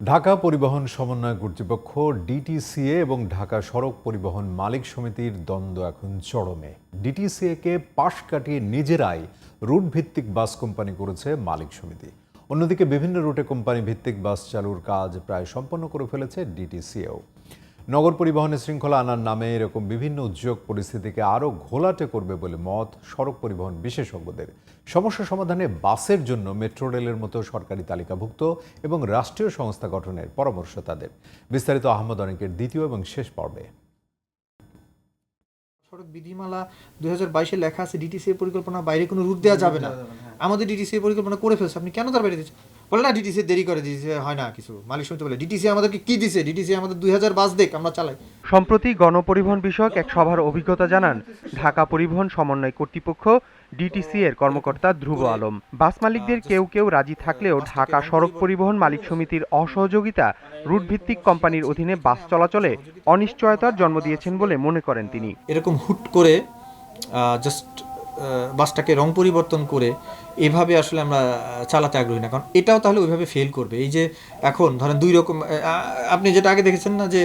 ঢাকা পরিবহন সমন্বয় কর্তৃপক্ষ ডিটিসিএ এবং ঢাকা সড়ক পরিবহন মালিক সমিতির দ্বন্দ্ব এখন চরমে। ডিটিসিএ-কে পাশ কাটিয়ে নিজেরাই রুট ভিত্তিক বাস কোম্পানি করেছে মালিক সমিতি। অন্যদিকে বিভিন্ন রুটে কোম্পানি ভিত্তিক বাস চালুর কাজ প্রায় সম্পন্ন করে ফেলেছে ডিটিসিএও। নগর পরিবহনে শৃঙ্খলা আনার নামে এরকম বিভিন্ন উদ্যোগ পরিস্থিতিকে আরও ঘোলাটে করবে বলে মত সড়ক পরিবহন বিশেষজ্ঞদের। সমস্যা সমাধানে বাসের জন্য মেট্রো রেলের মতো সরকারি তালিকাভুক্ত এবং রাষ্ট্রীয় সংস্থা গঠনের পরামর্শ তাদের। বিস্তারিত আহমদ অনিকের দ্বিতীয় এবং শেষ পর্বে। সড়ক বিধিমালা 2022-এ লেখা আছে ডিটিসিএ পরিকল্পনা বাইরে কোনো রুট দেওয়া যাবে না। আমাদের ডিটিসিএ পরিকল্পনা করে ফেলছে, আপনি কেন তার বাইরে দিচ্ছেন? বলে না ডিটিসিএ দেরি করে দিয়েছে, হয় না কিছু। মালিক সমিতি বলে ডিটিসিএ আমাদেরকে কি দিছে, ডিটিসিএ আমাদের 2000 বাস দেখ আমরা চালাই। সম্প্রতি গণপরিবহন বিষয়ক এক সভার অভিজ্ঞতা জানান ঢাকা পরিবহন সমন্বয় কর্তৃপক্ষ ডিটিসি এর কর্মকর্তা ধ্রুব আলম। বাস মালিকদের কেউ কেউ রাজি থাকলেও ঢাকা সড়ক পরিবহন মালিক সমিতির অসহযোগিতা রুট ভিত্তিক কোম্পানির অধীনে বাস চলাচলে অনিশ্চয়তার জন্ম দিয়েছেন বলে মনে করেন তিনি। এরকম হুট করে জাস্ট বাসটাকে রং পরিবর্তন করে এভাবে আসলে আমরা চালাতে আগ্রহী না, কারণ এটাও তাহলে ওইভাবে ফেল করবে। এই যে এখন ধরেন দুই রকম, আপনি যেটা আগে দেখেছেন না যে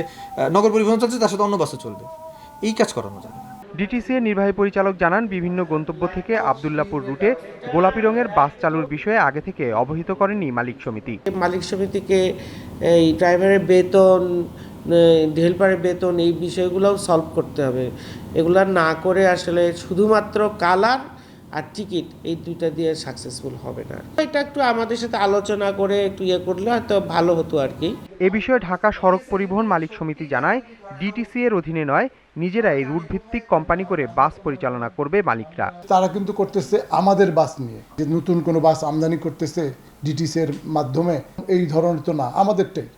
নগর পরিবহন চলছে তার সাথে অন্য বাসও চলবে, এই কাজ করানো যাবে না। ডিটিসি এর নির্বাহী পরিচালক জানান বিভিন্ন গন্তব্য থেকে আব্দুল্লাহপুর রুটে গোলাপি রঙের বাস চালুর বিষয়ে আগে থেকে অবহিত করেনি মালিক সমিতি। মালিক সমিতিকে এই ড্রাইভারের বেতন, হেল্পারের বেতন, এই বিষয়গুলোও সলভ করতে হবে। এগুলা না করে আসলে শুধুমাত্র কালার আর টিকিট এই দুইটা দিয়ে সাকসেসফুল হবে না। এটা একটু আমাদের সাথে আলোচনা করে একটু ইয়ে করলে হয়তো ভালো হতো আর কি। এ বিষয়ে ঢাকা সড়ক পরিবহন মালিক সমিতি জানায় ডিটিসি এর অধীনে নয়, নিজেরাই রুট ভিত্তিক কোম্পানি করে বাস পরিচালনা করবে মালিকরা। তারা কিন্তু করতেছে আমাদের বাস নিয়ে, যে নতুন কোনো বাস আমদানি করতেছে ডিটিসি এর মাধ্যমে, এই ধরনের তো না, আমাদেরটাই।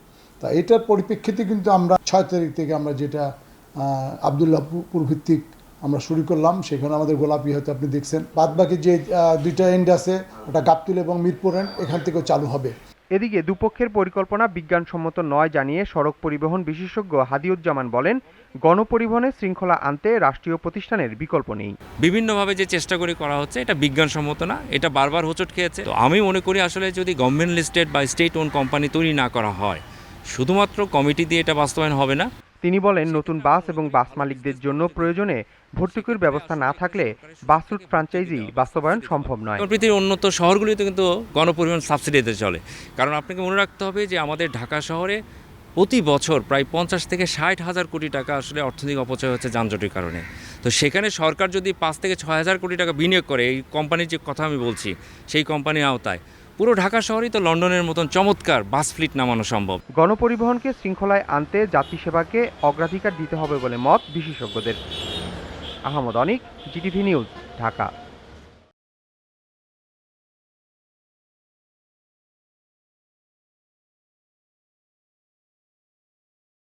তা এটার পরিপ্রেক্ষিতে কিন্তু আমরা 6 তারিখ থেকে আমরা যেটা আব্দুল্লাহপুর ভিত্তিক আমরা শুরু করলাম, সেখানে আমাদের গোলাপি হয়তো আপনি দেখছেন, বাদবাকি যে দুইটা এন্ড আছে ওটা গাবতুল এবং মিরপুর এন্ড, এখান থেকেও চালু হবে। এদিকে দুপক্ষের পরিকল্পনা বিজ্ঞানসম্মত নয় জানিয়ে সড়ক পরিবহন বিশেষজ্ঞ হাদিউজ্জামান বলেন, গণপরিবহনে শৃঙ্খলা আনতে রাষ্ট্রীয় প্রতিষ্ঠানের বিকল্প নেই। বিভিন্নভাবে যে চেষ্টা করে করা হচ্ছে এটা বিজ্ঞানসম্মত না, এটা বারবার হোঁচট খেয়েছে। তো আমি মনে করি আসলে যদি গভর্নমেন্ট লিস্টেড বা স্টেট ওন কোম্পানি তৈরি না করা হয়, শুধুমাত্র কমিটি দিয়ে এটা বাস্তবায়ন হবে না। তিনি বলেন, নতুন বাস এবং বাস মালিকদের জন্য প্রয়োজনে ভর্তুকির ব্যবস্থা না থাকলে বাস রুট ফ্র্যাঞ্চাইজি বাস্তবায়ন সম্ভব নয়। পৃথিবীর উন্নত শহরগুলিতে কিন্তু গণপরিবহন সাবসিডিতে চলে, কারণ আপনাকে মনে রাখতে হবে যে আমাদের ঢাকা শহরে প্রতি বছর প্রায় 50 থেকে 60 হাজার কোটি টাকা আসলে অর্থনৈতিক অপচয় হচ্ছে যানজটের কারণে। তো সেখানে সরকার যদি 5 থেকে 6 হাজার কোটি টাকা বিনিয়োগ করে, এই কোম্পানির যে কথা আমি বলছি সেই কোম্পানির আওতায় পুরো ঢাকা শহরেই তো লন্ডনের মতন চমৎকার বাস ফ্লিট নামানো সম্ভব। গণপরিবহনকে শৃঙ্খলায় আনতে যাত্রী সেবাকে অগ্রাধিকার দিতে হবে বলে মত বিশেষজ্ঞদের। আহমদ অনিক, জিটিভি নিউজ, ঢাকা।